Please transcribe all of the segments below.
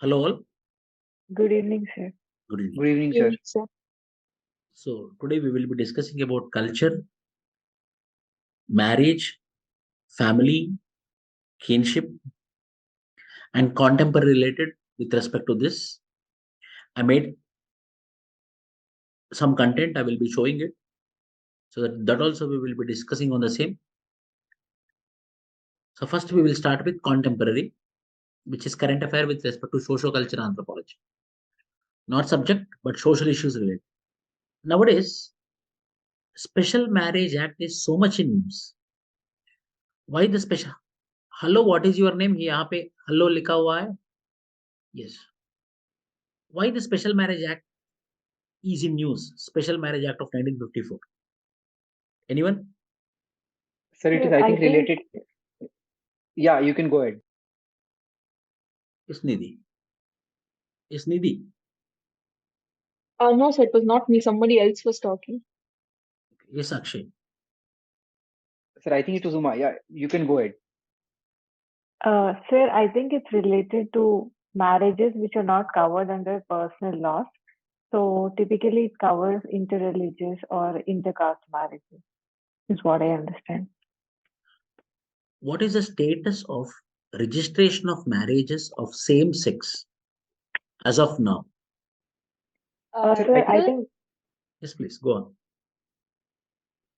Hello all. Good evening, sir. Good evening. Good evening, sir. Sir. So today we will be discussing about culture, marriage, family, kinship, and contemporary related with respect to this. I made some content. I will be showing it. So that also we will be discussing on the same. So first we will start with contemporary, which is current affair with respect to socio-culture anthropology. Not subject, but social issues related. Nowadays, Special Marriage Act is so much in news. Why the special? Hello, what is your name? यहाँ पे hello लिखा हुआ है. Yes. Why the Special Marriage Act is in news? Special Marriage Act of 1954. Anyone? Sir, it is, Sir, I I think, think- related. Yeah, you can go ahead. Yes, Nidhi. Yes, Nidhi. No, sir, it was not me. Somebody else was talking. Yes, Akshay. Sir, I think it was Uma. Yeah, you can go ahead. Sir, I think it's related to marriages which are not covered under personal laws. So typically it covers interreligious or intercaste marriages, is what I understand. What is the status of registration of marriages of same sex as of now? Sir, I Sir, think Yes, please go on.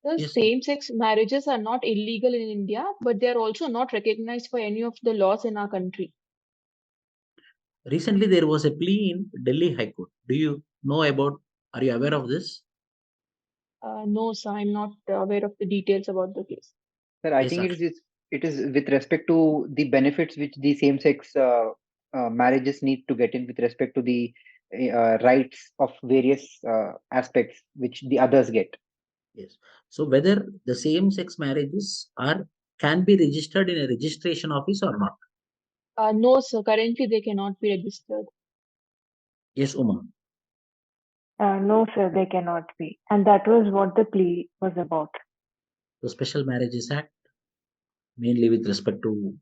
the Yes. same-sex marriages are not illegal in India, but they are also not recognized by any of the laws in our country. Recently, there was a plea in Delhi High Court. Do you know about? Are you aware of this? No, sir, I'm not aware of the details about the case. Sir, I Yes, think Akshay. it is with respect to the benefits which the same-sex marriages need to get in with respect to the rights of various aspects which the others get. Yes. So whether the same sex marriages are can be registered in a registration office or not? No, sir, currently they cannot be registered. Yes, Uma. no, sir, they cannot be. And that was what the plea was about. The Special Marriages Act, mainly with respect to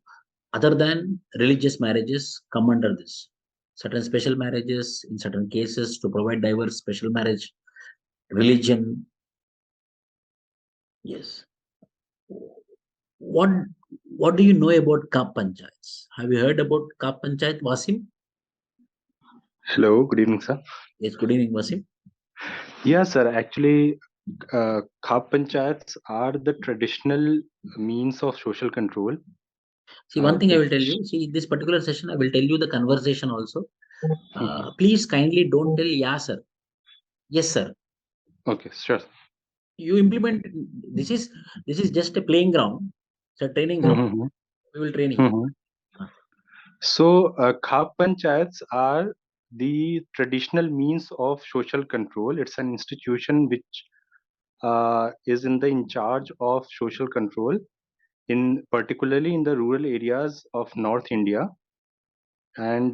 other than religious marriages, come under this. Certain special marriages in certain cases to provide diverse special marriage, religion. Yes. What what do you know about Kap Panchayats? Have you heard about Kap Panchayat, Wasim? Hello, good evening, sir. Yes, good evening, Wasim. Yeah, sir. Actually, Khap panchayats are the traditional means of social control. See, one thing I will tell which- you. See, this particular session, I will tell you the conversation also. Please kindly don't tell yeah, sir. Yes, sir. Okay, sure. You implement this is just a playing ground. It's a training ground. Mhm, We will train you. mhm. So, Khap panchayats are the traditional means of social control. It's an institution which is in charge of social control, in particularly in the rural areas of North India. And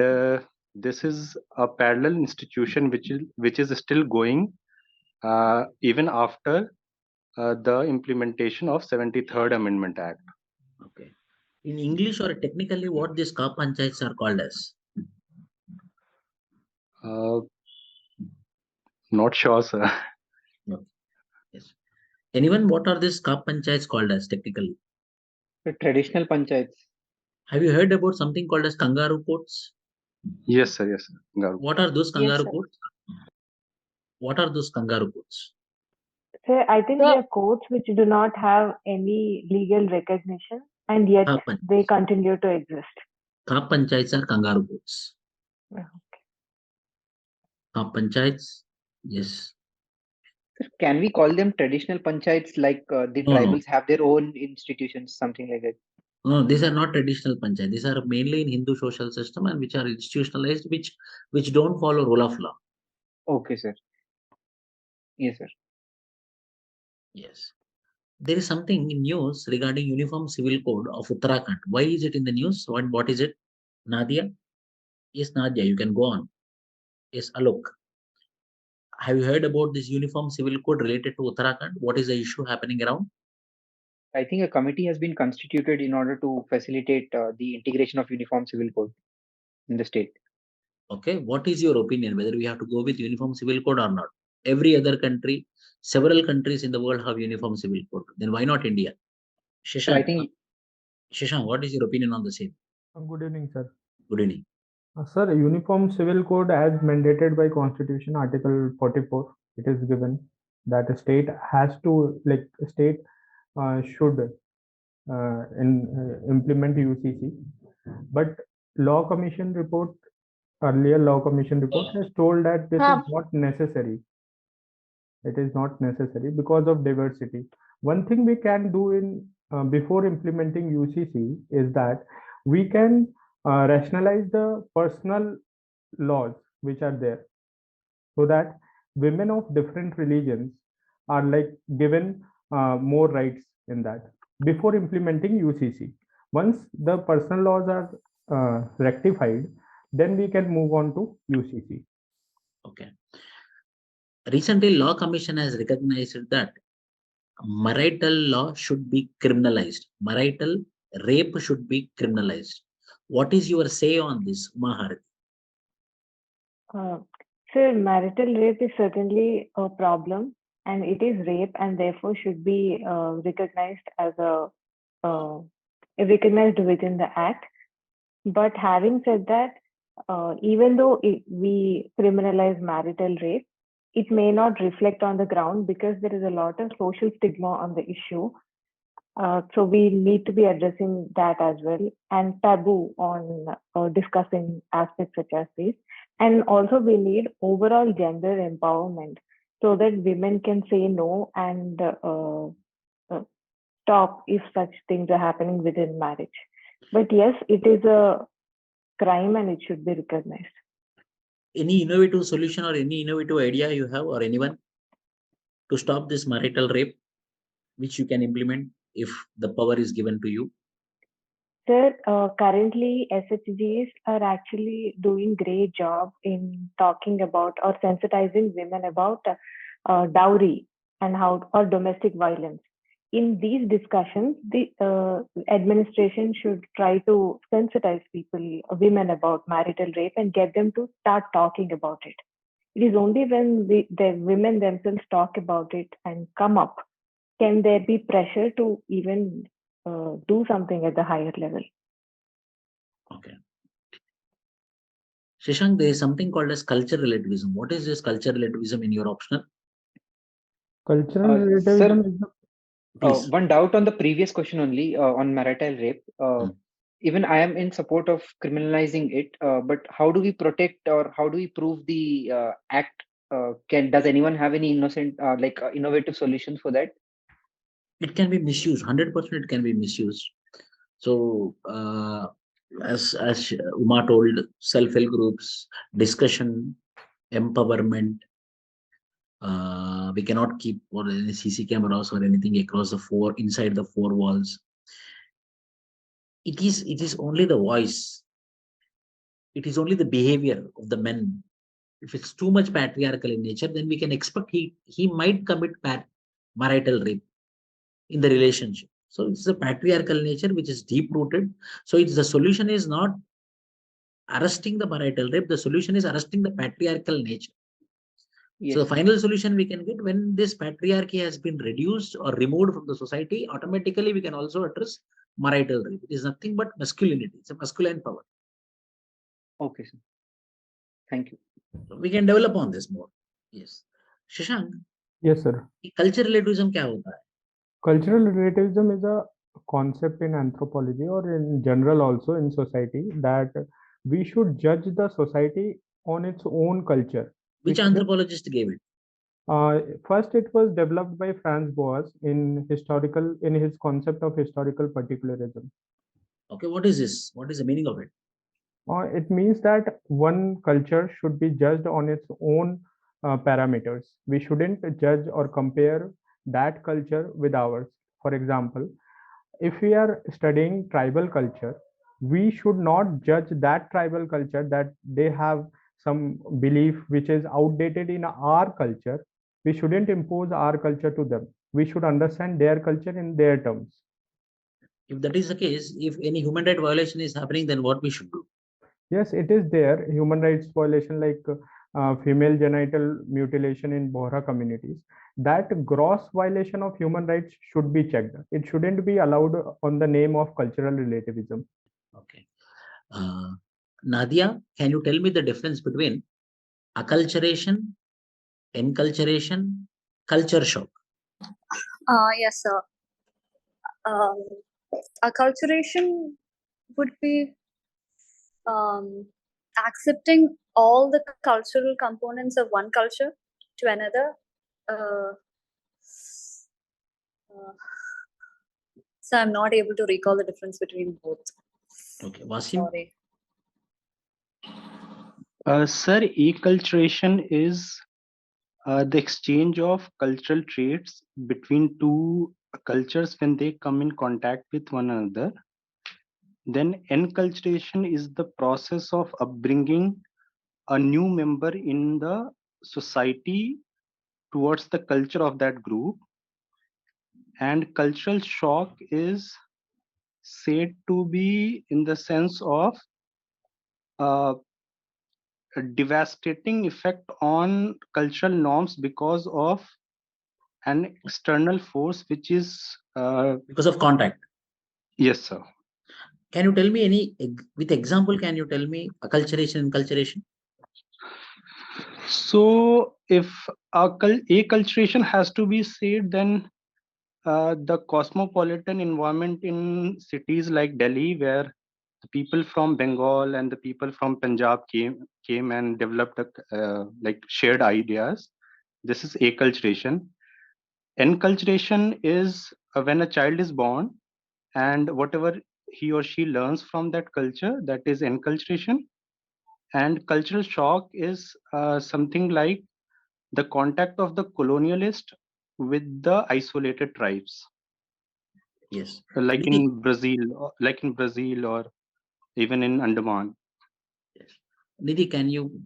this is a parallel institution which is still going even after the implementation of 73rd Amendment Act. Okay. In English or technically, what these Kap Panchayats are called as? Uh, Not sure, sir. Okay. Yes. Anyone, what are these Kap Panchayats called as technically? The traditional panchayats. Have you heard about something called as kangaroo courts? Yes, sir. Yes, sir. Garu. What are those kangaroo sir. courts? What are those kangaroo courts? Sir, I think Sir- they are courts which do not have any legal recognition and yet Kap Panchayats. they continue to exist. Kap Panchayats are kangaroo courts. Yeah. Kap Panchayats, yes. Sir, can we call them traditional panchayats like the No, no. tribals have their own institutions, something like that? No, these are not traditional panchayat. These are mainly in Hindu social system and which are institutionalized, which don't follow rule of law. Okay, sir. Yes, sir. Yes. There is something in news regarding Uniform Civil Code of Uttarakhand. Why is it in the news? What is it? Nadia? Yes, Nadia, you can go on. Yes, Alok. Have you heard about this Uniform Civil Code related to Uttarakhand? What is the issue happening around? I think a committee has been constituted in order to facilitate the integration of uniform civil code in the state. Okay, what is your opinion whether we have to go with uniform civil code or not? Every other country, several countries in the world have uniform civil code. Then why not India? Sir, I Shashank, think what is your opinion on the same? Good evening, sir. Good evening. Sir, Uniform Civil Code as mandated by Constitution, Article 44, it is given that a state has to, like, a state should implement UCC. But Law Commission report, earlier Law Commission report has told that this is not necessary. It is not necessary because of diversity. One thing we can do in before implementing UCC is that we can rationalize the personal laws which are there, so that women of different religions are like given more rights in that before implementing UCC. Once the personal laws are rectified, then we can move on to UCC. Okay. Recently, Law Commission has recognized that marital law should be criminalized. Marital rape should be criminalized. What is your say on this, Uma Harati? So marital rape is certainly a problem, and it is rape, and therefore should be recognized as recognized within the act. But having said that, even though we criminalize marital rape, it may not reflect on the ground because there is a lot of social stigma on the issue. So we need to be addressing that as well, and taboo on discussing aspects such as these. And also we need overall gender empowerment so that women can say no and stop if such things are happening within marriage. But yes, it is a crime and it should be recognized. Any innovative solution or any innovative idea you have, or anyone, to stop this marital rape, which you can implement if the power is given to you? Sir, currently SHGs are actually doing great job in talking about or sensitizing women about dowry and how, or domestic violence. In these discussions, the administration should try to sensitize people, women, about marital rape and get them to start talking about it. It is only when the women themselves talk about it and come up, can there be pressure to even do something at the higher level. Okay. Shashank, there is something called as cultural relativism. What is this cultural relativism in your optional? Cultural relativism is Please. One doubt on the previous question only on marital rape. Even I am in support of criminalizing it, but how do we protect or how do we prove the act? Does anyone have any innovative solutions for that? It can be misused. 100% it can be misused. So as Uma told, self-help groups, discussion, empowerment. We cannot keep or any CC cameras or anything across the inside the four walls. It is only the voice. It is only the behavior of the men. If it's too much patriarchal in nature, then we can expect he might commit marital rape in the relationship. So it's a patriarchal nature which is deep rooted. So the solution is not arresting the marital rape. The solution is arresting the patriarchal nature. Yes. So the final solution we can get, when this patriarchy has been reduced or removed from the society, automatically we can also address marital rape. It is nothing but masculinity. It's a masculine power. Okay, sir. Thank you. So we can develop on this more. Yes. Shashank. Yes, sir. Cultural relativism क्या होता है? Cultural relativism is a concept in anthropology or in general also in society that we should judge the society on its own culture. Which anthropologist gave it? First, it was developed by Franz Boas in his concept of historical particularism. Okay, what is this? What is the meaning of it? It means that one culture should be judged on its own parameters. We shouldn't judge or compare that culture with ours. For example, if we are studying tribal culture, we should not judge that tribal culture that they have some belief which is outdated in our culture. We shouldn't impose our culture to them. We should understand their culture in their terms. If that is the case, if any human right violation is happening, then what we should do? Yes, it is there. Human rights violation like female genital mutilation in Bohra communities. That gross violation of human rights should be checked. It shouldn't be allowed on the name of cultural relativism. Okay. Nadia, can you tell me the difference between acculturation, enculturation, culture shock? Yes, sir. Acculturation would be accepting all the cultural components of one culture to another. So I'm not able to recall the difference between both. Okay, Wasim? Sorry. Sir, acculturation is the exchange of cultural traits between two cultures when they come in contact with one another. Then enculturation is the process of upbringing a new member in the society towards the culture of that group. And cultural shock is said to be in the sense of a devastating effect on cultural norms because of an external force, which is because of contact. Yes, sir. Can you tell me with example, can you tell me acculturation, enculturation? So if acculturation has to be said, then the cosmopolitan environment in cities like Delhi, where the people from Bengal and the people from Punjab came and developed like shared ideas. This is acculturation. Enculturation is when a child is born and whatever he or she learns from that culture, that is enculturation. And cultural shock is something like the contact of the colonialist with the isolated tribes. Yes. Like in Brazil or even in Andaman. Yes. Nidhi, can you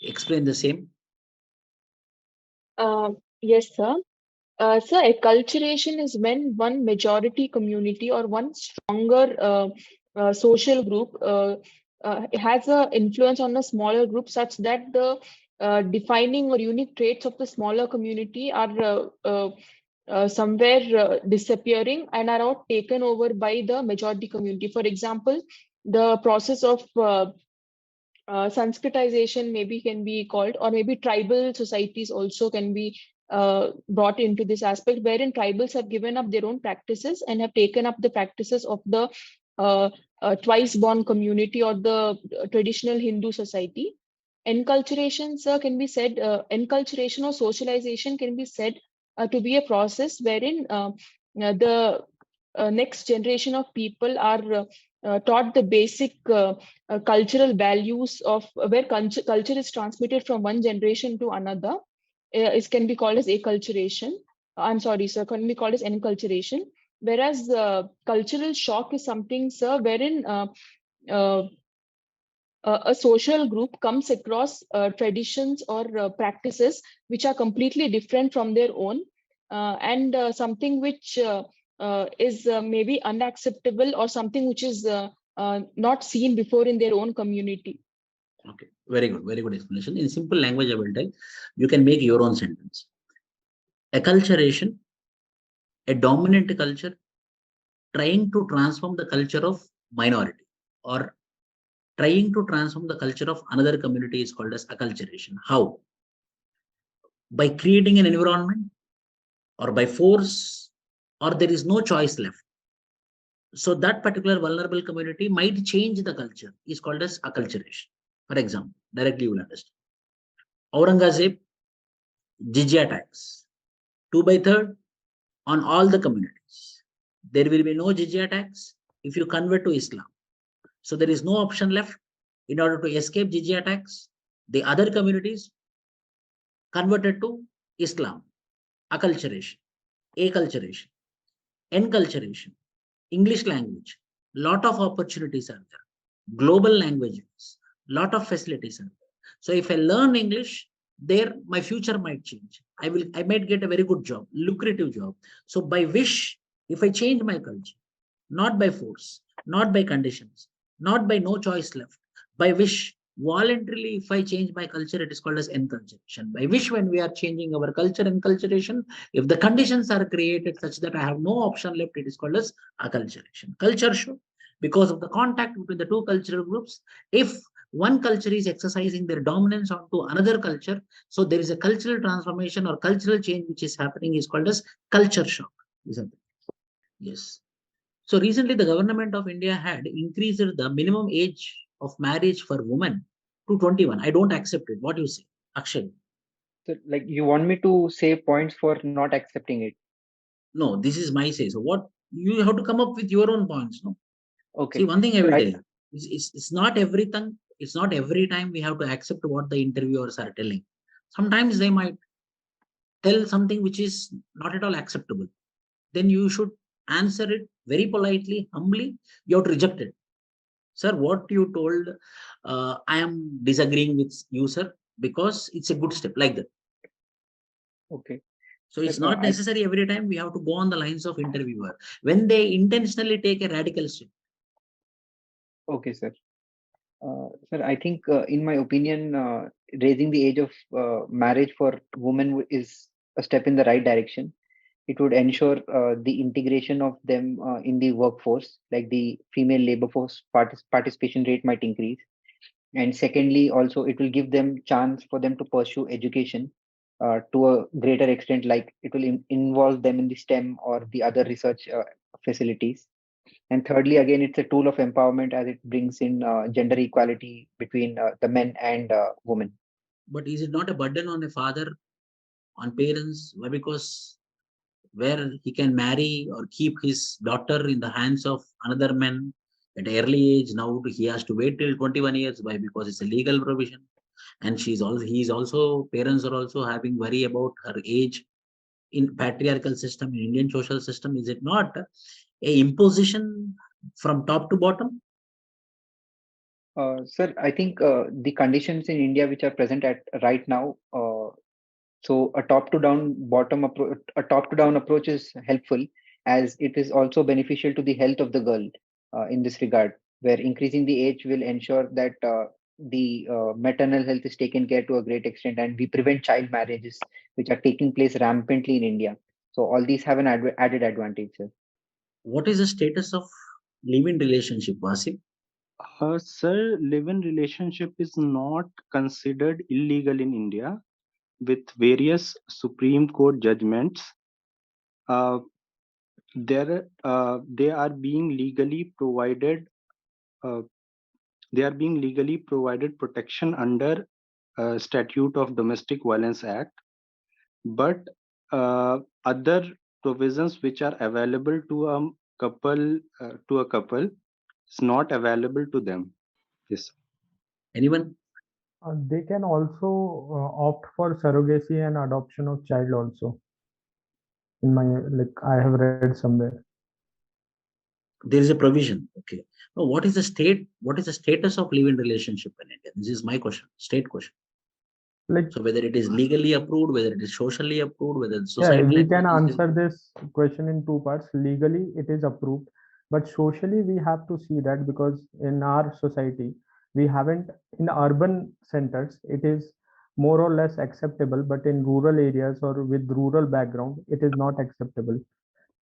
explain the same? Yes, sir. So acculturation is when one majority community or one stronger social group has an influence on a smaller group such that the defining or unique traits of the smaller community are somewhere disappearing and are all taken over by the majority community. For example, the process of Sanskritization maybe can be called, or maybe tribal societies also can be brought into this aspect, wherein tribals have given up their own practices and have taken up the practices of the twice born community or the traditional Hindu society. Enculturation, sir, can be said, enculturation or socialization can be said to be a process wherein the next generation of people are taught the basic cultural values of where culture is transmitted from one generation to another. It can be called as acculturation. I'm sorry, sir, can be called as enculturation. Whereas cultural shock is something, sir, wherein a social group comes across traditions or practices which are completely different from their own, and something which is maybe unacceptable or something which is not seen before in their own community. Okay, very good explanation. In simple language, I will tell you can make your own sentence. Acculturation, a dominant culture trying to transform the culture of minority or trying to transform the culture of another community is called as acculturation. How? By creating an environment or by force, or there is no choice left. So that particular vulnerable community might change the culture is called as acculturation. For example, directly you will understand. Aurangzeb, jizya tax, 2/3 on all the communities. There will be no jizya tax if you convert to Islam. So there is no option left. In order to escape jizya tax, the other communities converted to Islam. Acculturation, acculturation, enculturation, English language, lot of opportunities are there. Global languages, lot of facilities are there. So if I learn English, there my future might change. I might get a very good job, lucrative job. So by wish, if I change my culture, not by force, not by conditions, not by no choice left, By which voluntarily, if I change my culture, it is called as enculturation. By which when we are changing our culture, enculturation, if the conditions are created such that I have no option left, it is called as acculturation. Culture show, because of the contact between the two cultural groups, if one culture is exercising their dominance onto another culture, so there is a cultural transformation or cultural change which is happening, is called as culture shock, isn't it? Yes. So recently, the government of India had increased the minimum age of marriage for women to 21. I don't accept it. What do you say, Akshay? So, like, you want me to say points for not accepting it? No, this is my say. So what you have to come up with your own points. No. Okay. See, one thing I So will tell you. It's not everything. It's not every time we have to accept what the interviewers are telling. Sometimes they might tell something which is not at all acceptable. Then you should answer it very politely, humbly. You have to reject it. Sir, what you told, I am disagreeing with you, sir, because it's a good step, like that. Okay. So Sir, it's not necessary every time we have to go on the lines of interviewer when they intentionally take a radical step. Okay, sir. Sir, I think, in my opinion, raising the age of marriage for women is a step in the right direction. It would ensure the integration of them in the workforce, like the female labor force participation rate might increase. And secondly, also it will give them chance for them to pursue education to a greater extent, like it will involve them in the STEM or the other research facilities. And thirdly, again, it's a tool of empowerment as it brings in gender equality between the men and women. But is it not a burden on a father, on parents? Why? Because where he can marry or keep his daughter in the hands of another man at early age, now he has to wait till 21 years. Why? Because it's a legal provision. And he's also, parents are also having worry about her age in patriarchal system, in Indian social system. Is it not a imposition from top to bottom? Sir, I think the conditions in India which are present at right now, so a top to down approach is helpful, as it is also beneficial to the health of the girl in this regard, where increasing the age will ensure that the maternal health is taken care to a great extent, and we prevent child marriages which are taking place rampantly in India. So all these have an added advantage, sir. What is the status of live-in relationship, Vasim? Sir, live-in relationship is not considered illegal in India. With various Supreme Court judgments, uh, they are being legally provided. Uh, they are being legally provided protection under Statute of Domestic Violence Act, but other provisions which are available to a couple is not available to them. Yes. Anyone? They can also opt for surrogacy and adoption of child also. In my, like, I have read somewhere. There is a provision. Okay. Now, what is the status of live-in relationship in India? This is my question, state question. Like, So whether it is legally approved, whether it is socially approved, whether the yeah, societal we can activity is answer this question in two parts. Legally, it is approved, but socially, we have to see that, because in our society, we haven't, in urban centers, it is more or less acceptable, but in rural areas or with rural background, it is not acceptable.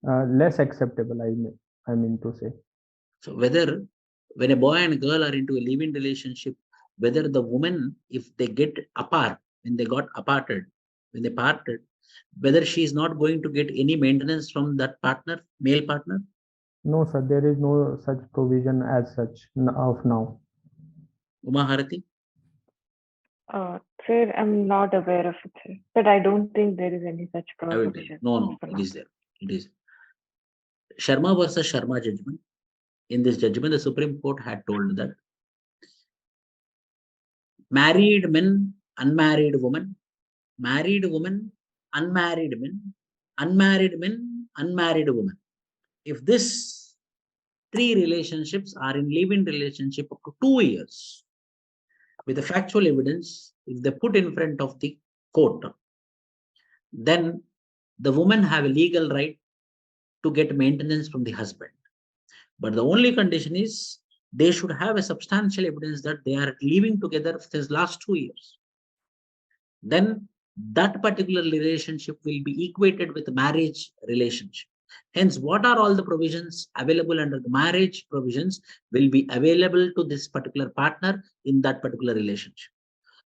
Less acceptable, I mean to say. so whether when a boy and a girl are into a live-in relationship, whether the woman, if they get apart, when they got aparted, when they parted, whether she is not going to get any maintenance from that partner, male partner? No, sir, there is no such provision as such of now. Uma Harati? Sir, I'm not aware of it, sir. But I don't think there is any such I will tell you. provision No, for it now. is there. It is. Sharma versus Sharma judgment. In this judgment, the Supreme Court had told that married men, unmarried women, married women, unmarried men, unmarried women. If this three relationships are in live-in relationship up to 2 years, with the factual evidence, if they put in front of the court, then the women have a legal right to get maintenance from the husband. But the only condition is they should have a substantial evidence that they are living together since last 2 years. Then that particular relationship will be equated with marriage relationship. Hence, what are all the provisions available under the marriage provisions will be available to this particular partner in that particular relationship.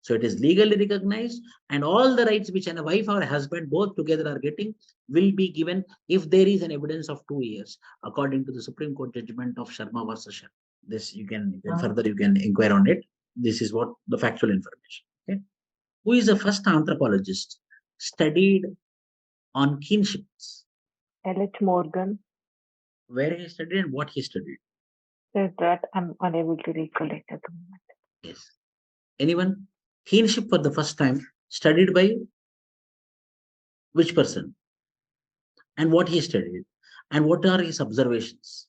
So it is legally recognized, and all the rights which a wife or a husband both together are getting will be given if there is an evidence of 2 years, according to the Supreme Court judgment of Sharma versus Sharma. This you can further inquire on it. This is what the factual information. Okay. Who is the first anthropologist studied on kinships? L.H. Morgan. Where he studied and what he studied? That I'm unable to recollect at the moment. Yes. Anyone? Kinship for the first time studied by which person? And what he studied? And what are his observations?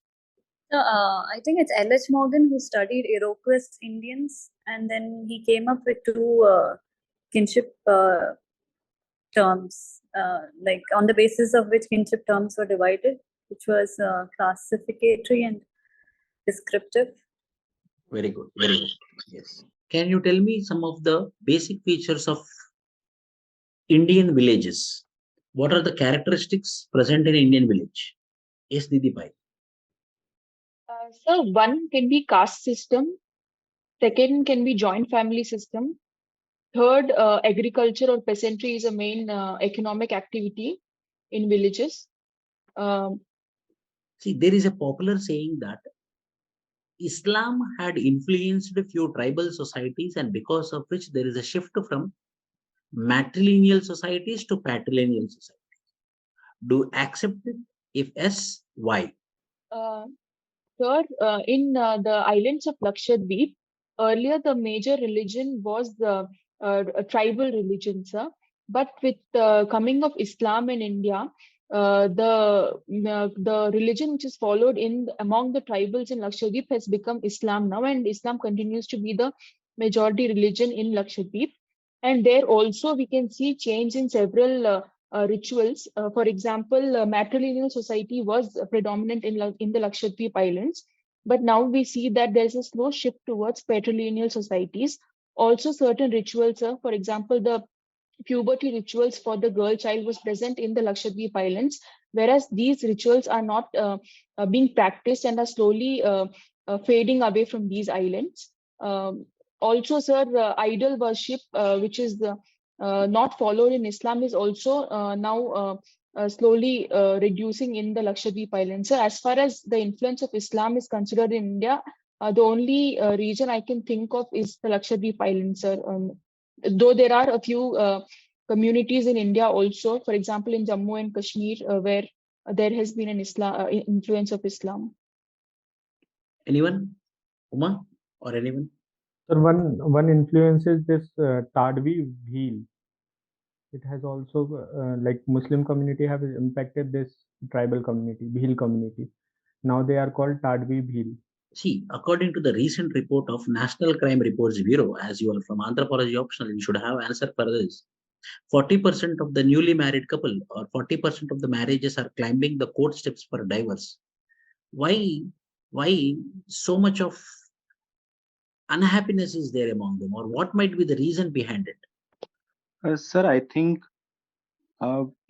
I think it's L.H. Morgan who studied Iroquois Indians, and then he came up with two kinship terms, like on the basis of which kinship terms were divided, which was classificatory and descriptive. Very good. Very good. Yes. Can you tell me some of the basic features of Indian villages? What are the characteristics present in Indian village? Yes, Didi Pai. So one can be caste system. Second can be joint family system. Third, agriculture or peasantry is a main economic activity in villages. See, there is a popular saying that Islam had influenced a few tribal societies, and because of which there is a shift from matrilineal societies to patrilineal societies. Do you accept it? If yes, why? Third, in the islands of Lakshadweep, earlier the major religion was the tribal religion, sir. But with the coming of Islam in India, the religion which is followed among the tribals in Lakshadweep has become Islam now, and Islam continues to be the majority religion in Lakshadweep. And there also we can see change in several rituals. For example, matrilineal society was predominant in the Lakshadweep Islands, but now we see that there's a slow shift towards patrilineal societies. Also, certain rituals, for example, the puberty rituals for the girl child was present in the Lakshadweep Islands, whereas these rituals are not being practiced and are slowly fading away from these islands. Also, sir, idol worship, which is not followed in Islam, is also now slowly reducing in the Lakshadweep Islands. So as far as the influence of Islam is considered in India, the only region I can think of is the Lakshadweep Islands, sir. Though there are a few communities in India also, for example, in Jammu and Kashmir, where there has been an influence of Islam. Anyone? Uma or anyone? So one influence is this Tadwi Bhil. It has also like Muslim community have impacted this tribal community, Bhil community. Now they are called Tadwi Bhil. See, according to the recent report of National Crime Reports Bureau, as you are from Anthropology optional, you should have answer for this. 40% of the newly married couple or 40% of the marriages are climbing the court steps for divorce. Why so much of unhappiness is there among them, or what might be the reason behind it? Sir, I think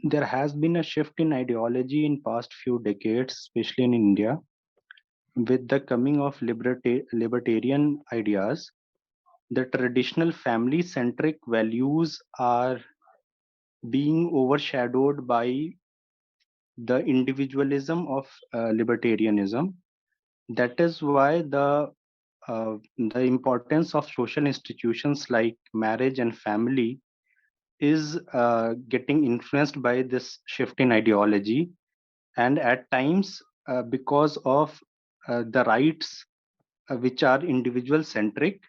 there has been a shift in ideology in past few decades, especially in India, with the coming of libertarian ideas. The traditional family-centric values are being overshadowed by the individualism of libertarianism. That is why the importance of social institutions like marriage and family is getting influenced by this shift in ideology, and at times because of the rights which are individual centric,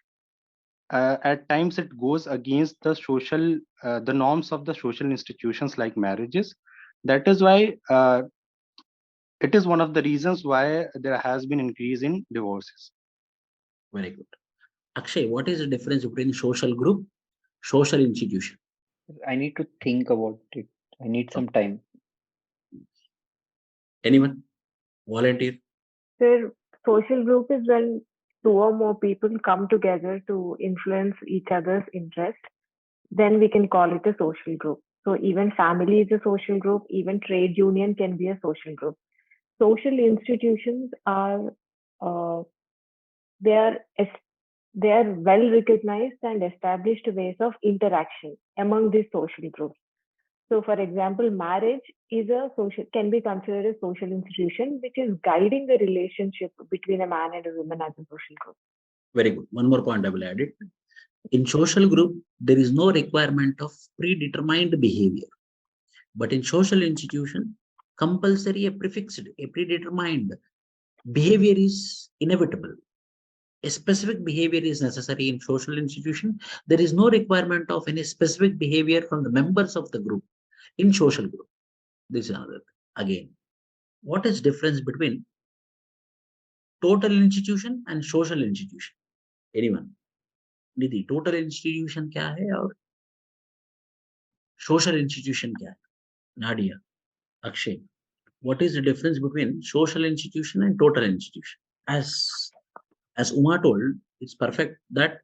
at times it goes against the social the norms of the social institutions like marriages. That is why it is one of the reasons why there has been increase in divorces. Very good. Akshay, what is the difference between social group, social institution? I need to think about it. I need some time. Anyone? Volunteer? Sir, social group is, well, two or more people come together to influence each other's interest, then we can call it a social group. So even family is a social group, even trade union can be a social group. Social institutions are uh, they are they are well recognized and established ways of interaction among these social groups. So, for example, marriage is a social can be considered a social institution which is guiding the relationship between a man and a woman as a social group. Very good. One more point I will add it. In social group, there is no requirement of predetermined behavior. But in social institution, compulsory, a prefixed, a predetermined behavior is inevitable. A specific behavior is necessary in social institution. There is no requirement of any specific behavior from the members of the group in social group. This is another thing. Again, what is difference between total institution and social institution? Anyone? Nidhi, total institution क्या है और social institution क्या है? Nadia, Akshay, what is the difference between social institution and total institution? As Uma told, it's perfect that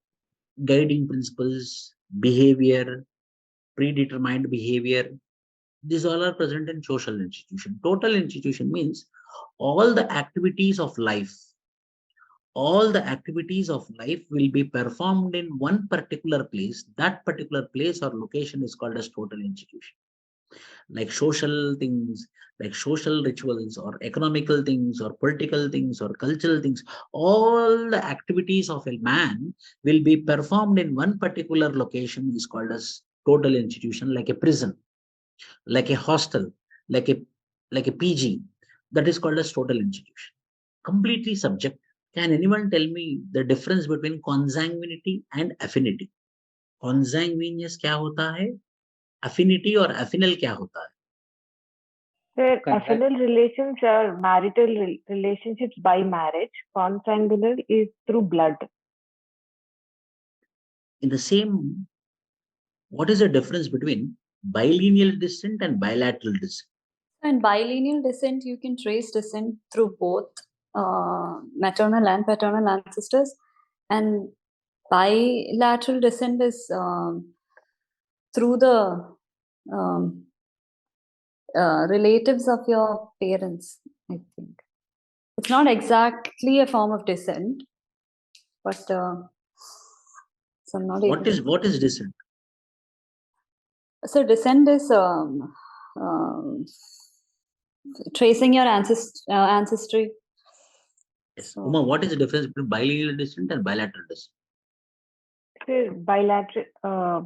guiding principles, behavior, predetermined behavior, these all are present in social institution. Total institution means all the activities of life. All the activities of life will be performed in one particular place. That particular place or location is called as total institution. Like social things, like social rituals or economical things or political things or cultural things, all the activities of a man will be performed in one particular location is called as total institution, like a prison, like a hostel, like a PG. That is called as total institution. Completely subject. Can anyone tell me the difference between consanguinity and affinity? Consanguineous क्या होता है? Affinity और affinal क्या होता है? Where affinal relations are marital relationships by marriage, consanguineal is through blood. In the same, what is the difference between bilineal descent and bilateral descent? In bilineal descent, you can trace descent through both maternal and paternal ancestors, and bilateral descent is through the relatives of your parents, I think. It's not exactly a form of descent, but so I'm not what is descent? So descent is tracing your ancestry. Yes. Uma, what is the difference between bilineal descent and bilateral descent?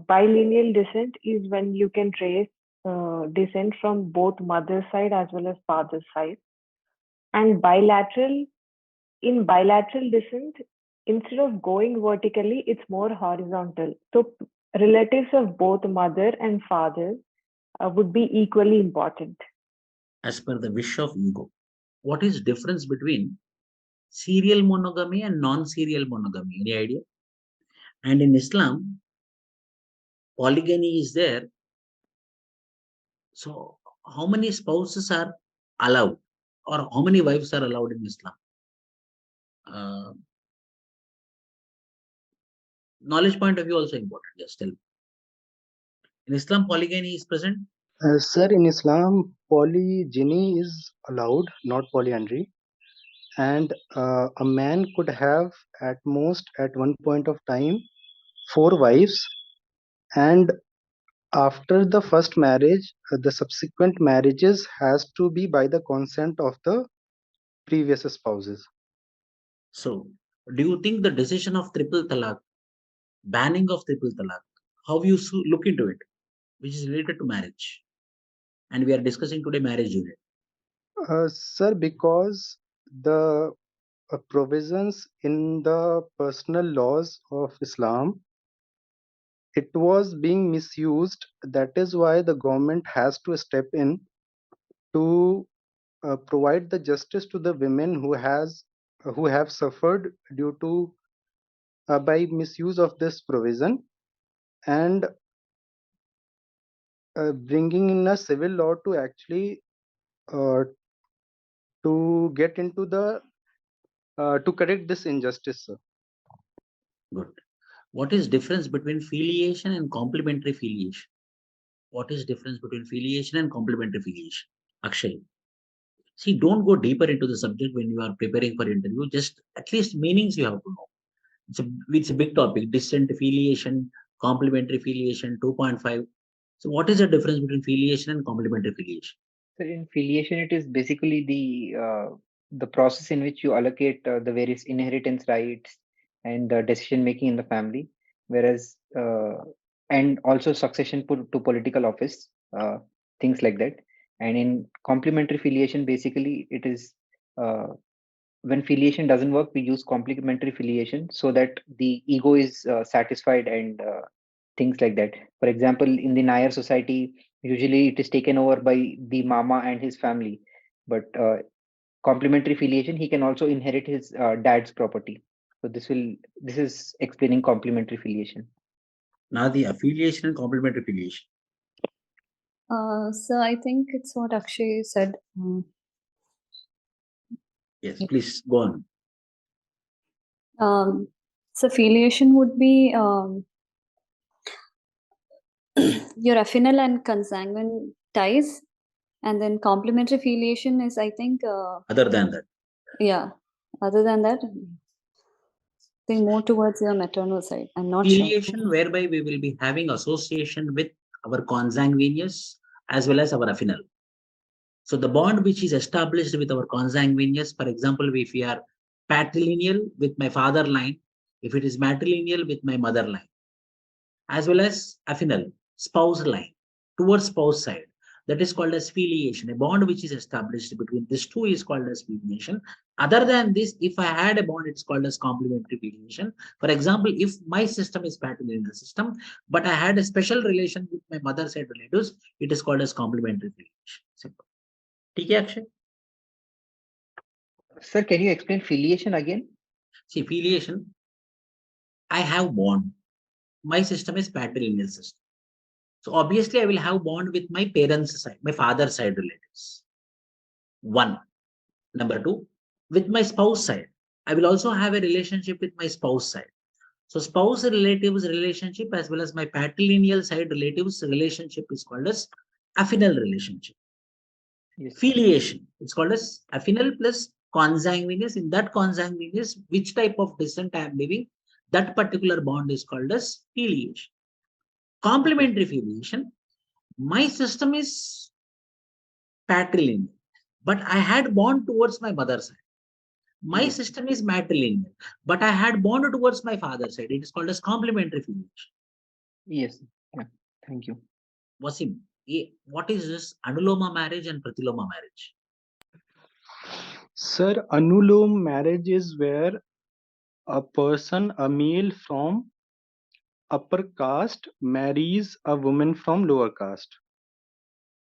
Bilineal descent is when you can trace descent from both mother's side as well as father's side. And in bilateral descent, instead of going vertically, it's more horizontal. So relatives of both mother and father would be equally important. As per the wish of ego. What is difference between serial monogamy and non-serial monogamy? Any idea? And in Islam, polygyny is there. So how many spouses are allowed, or how many wives are allowed in Islam? Knowledge point of view also important. Yes, tell me. In Islam, polygyny is present? Sir, in Islam, polygyny is allowed, not polyandry. And a man could have at most at one point of time 4 wives, and after the first marriage, the subsequent marriages has to be by the consent of the previous spouses. So, do you think the decision of triple talaq, banning of triple talaq, how you look into it, which is related to marriage? And we are discussing today marriage unit. Sir, because the provisions in the personal laws of Islam, it was being misused. That is why the government has to step in to provide the justice to the women who have suffered due to by misuse of this provision, and bringing in a civil law to actually to get into the to correct this injustice, sir. Good. What is difference between filiation and complementary filiation? What is difference between filiation and complementary filiation? Akshay. See, don't go deeper into the subject when you are preparing for interview. Just at least meanings you have to know. It's a big topic. Distant filiation, complementary filiation, 2.5. So what is the difference between filiation and complementary filiation? So in filiation, it is basically the process in which you allocate the various inheritance rights and decision making in the family, whereas and also succession to political office, things like that. And in complementary filiation, basically it is when filiation doesn't work, we use complementary filiation so that the ego is satisfied and things like that. For example, in the Nair society, usually it is taken over by the mama and his family, but complementary filiation, he can also inherit his dad's property. So this is explaining complementary filiation. Now the affiliation and complementary filiation. So I think it's what Akshay said. Yes, please go on. So filiation would be your affinal and consanguine ties, and then complementary filiation is, I think, Other than that. Yeah. Other than that, I think more towards your maternal side. I'm not Filiation, sure. whereby we will be having association with our consanguineous as well as our affinal. So the bond which is established with our consanguineous, for example, if we are patrilineal with my father line, if it is matrilineal with my mother line, as well as affinal, spouse line, towards spouse side, that is called as filiation. A bond which is established between these two is called as filiation. Other than this, if I had a bond, it's called as complementary filiation. For example, if my system is patrilineal system, but I had a special relation with my mother side relatives, it is called as complementary filiation. Simple. Okay, Akshay? Sir, can you explain filiation again? See, filiation, I have bond. My system is patrilineal system. So obviously, I will have bond with my parents' side, my father's side relatives. One. Number two, with my spouse side, I will also have a relationship with my spouse side. So spouse relatives relationship as well as my patrilineal side relatives relationship is called as affinal relationship. Yes. Filiation, it's called as affinal plus consanguineous. In that consanguineous, which type of descent I am living, that particular bond is called as filiation. Complementary filiation, my system is patrilineal, but I had bond towards my mother's side. My Yes. system is matrilineal, but I had bond towards my father's side. It is called as complementary filiation. Yes. Yeah. Thank you. Wasim, what is this anuloma marriage and pratiloma marriage? Sir, anulom marriage is where a person, a male from upper caste, marries a woman from lower caste.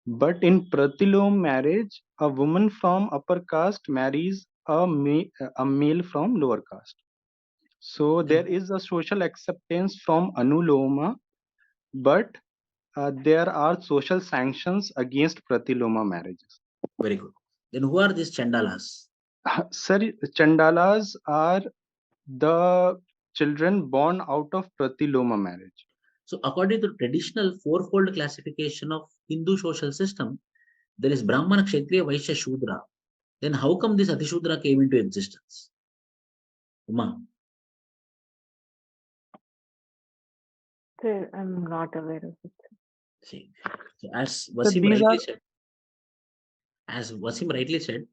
But in pratilom marriage, a woman from upper caste marries a male from lower caste. So there is a social acceptance from anuloma, but there are social sanctions against pratiloma marriages. Very good. Then who are these Chandalas? Sir, Chandalas are the children born out of pratiloma marriage. So according to traditional fourfold classification of Hindu social system, there is Brahmana, Kshatriya, Vaishya, Shudra. Then how come this Atishudra came into existence? Uma. Sir, I'm not aware of it. See, so as So Wasim these rightly are said, as Wasim rightly said,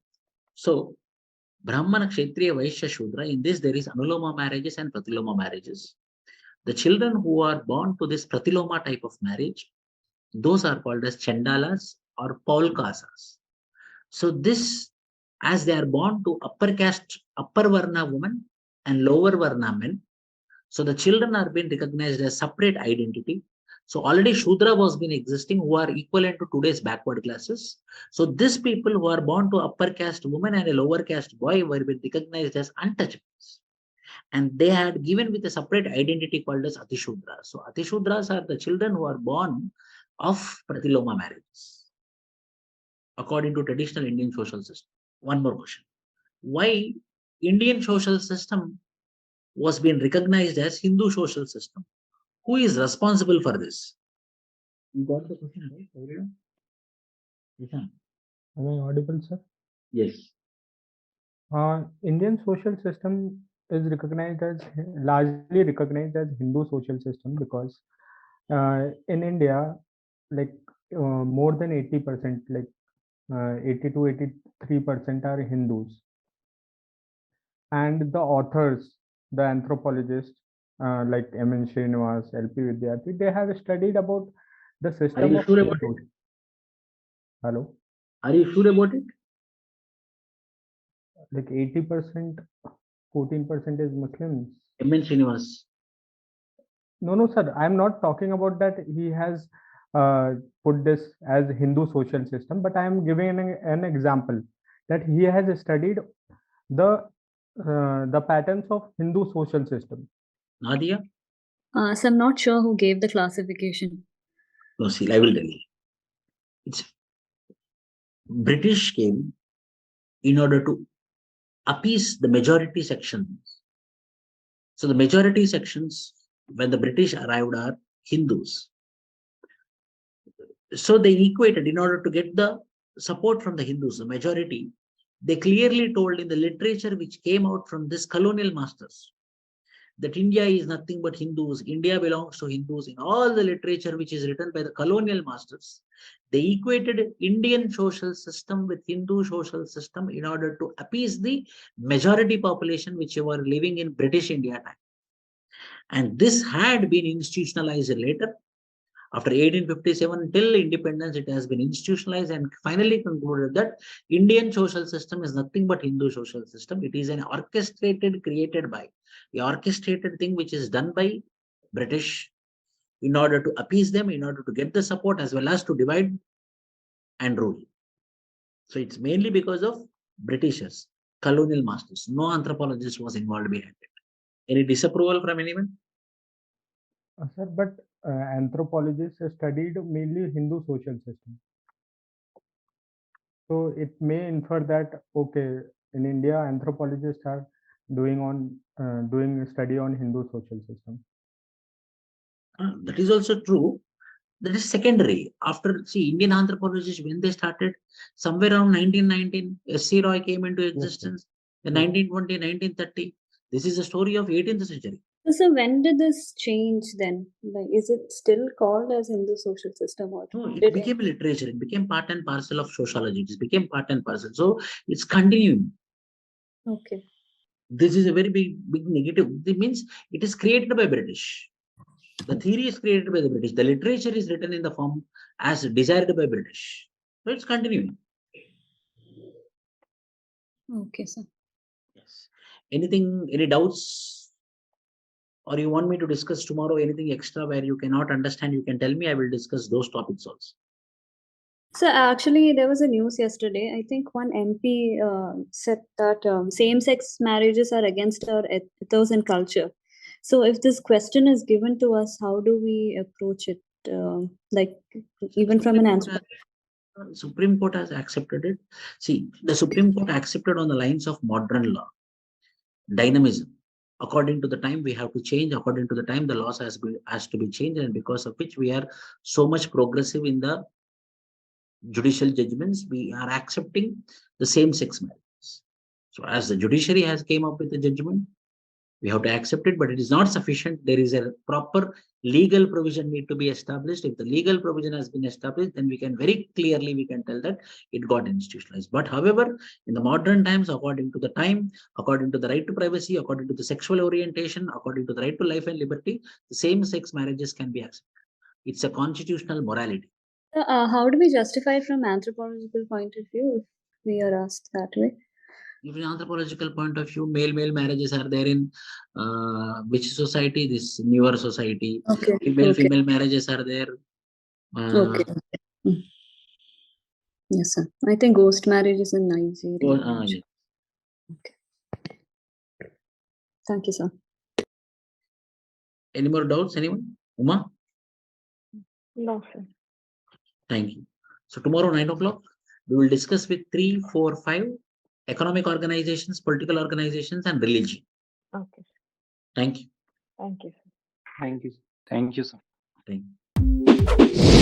so Brahmana, Kshatriya, Vaishya, Shudra, in this there is Anuloma marriages and Pratiloma marriages. The children who are born to this Pratiloma type of marriage, those are called as Chandalas or Paulkasas. So this, as they are born to upper caste, upper Varna women and lower Varna men, so the children are being recognized as separate identity. So already Shudra was been existing who are equivalent to today's backward classes. So these people who are born to upper caste woman and a lower caste boy were being recognized as untouchables. And they had given with a separate identity called as Atishudras. So Atishudras are the children who are born of Pratiloma marriages, according to traditional Indian social system. One more question. Why Indian social system was being recognized as Hindu social system. Who is responsible for this? You got the question right, everyone? Ishan. Am I audible, sir? Yes. Indian social system is recognized as largely recognized as Hindu social system because in India, like more than 80%, like 80 to 83% are Hindus, and the authors, the anthropologists like M.N. Srinivas, L.P. Vidyarthi, they have studied about the Are system you of sure about it? Hello, Are you sure about it? like 80%, 14% is Muslims. M.N. Srinivas. No, sir. I'm not talking about that. He has put this as Hindu social system, but I am giving an example that he has studied the patterns of Hindu social system. Nadia? So I'm not sure who gave the classification. No, see, I will tell you. It's British came in order to appease the majority sections. So the majority sections, when the British arrived, are Hindus. So they equated in order to get the support from the Hindus, the majority. They clearly told in the literature which came out from this colonial masters that India is nothing but Hindus. India belongs to Hindus. In all the literature which is written by the colonial masters, they equated Indian social system with Hindu social system in order to appease the majority population which were living in British India time. And this had been institutionalized later. After 1857 till independence, it has been institutionalized and finally concluded that Indian social system is nothing but Hindu social system. It is an orchestrated, created by the orchestrated thing which is done by British in order to appease them, in order to get the support as well as to divide and rule. So it's mainly because of Britishers, colonial masters. No anthropologist was involved behind it. Any disapproval from anyone? Sir, but anthropologists studied mainly Hindu social system. So it may infer that, okay, in India, anthropologists are doing a study on Hindu social system. That is also true. That is secondary. After, see, Indian anthropologists, when they started, somewhere around 1919, S.C. Roy came into existence. In 1920, 1930. This is a story of 18th century. So when did this change then? Like, is it still called as Hindu social system or? No, it became literature. It became part and parcel of sociology. It became part and parcel. So it's continuing. Okay. This is a very big negative. It means it is created by British. The theory is created by the British. The literature is written in the form as desired by British. So it's continuing. Okay, sir. Yes. Anything, any doubts? Or you want me to discuss tomorrow anything extra where you cannot understand, you can tell me. I will discuss those topics also. So actually, there was a news yesterday. I think one MP said that same-sex marriages are against our ethos and culture. So if this question is given to us, how do we approach it? Like even from an answer. Supreme Court has accepted it. See, the Supreme Court accepted on the lines of modern law, dynamism. According to the time, we have to change. According to the time, the laws has to be changed, and because of which we are so much progressive in the judicial judgments, we are accepting the same-sex marriages. So as the judiciary has came up with a judgment, we have to accept it, but it is not sufficient. There is a proper legal provision need to be established. If the legal provision has been established, then we can very clearly, we can tell that it got institutionalized. But however, in the modern times, according to the time, according to the right to privacy, according to the sexual orientation, according to the right to life and liberty, the same-sex marriages can be accepted. It's a constitutional morality. How do we justify from anthropological point of view if we are asked that way? From an anthropological point of view, male marriages are there in which society? This newer society. Okay. Female marriages are there. Okay. Yes, sir. I think ghost marriage is in Nigeria. Yeah. Okay. Thank you, sir. Any more doubts? Anyone? Uma? No, sir. Thank you. So tomorrow 9 o'clock, we will discuss with 3, 4, 5 economic organizations, political organizations, and religion. Okay. Thank you. Thank you, sir. Thank you. Thank you, sir. Thank you.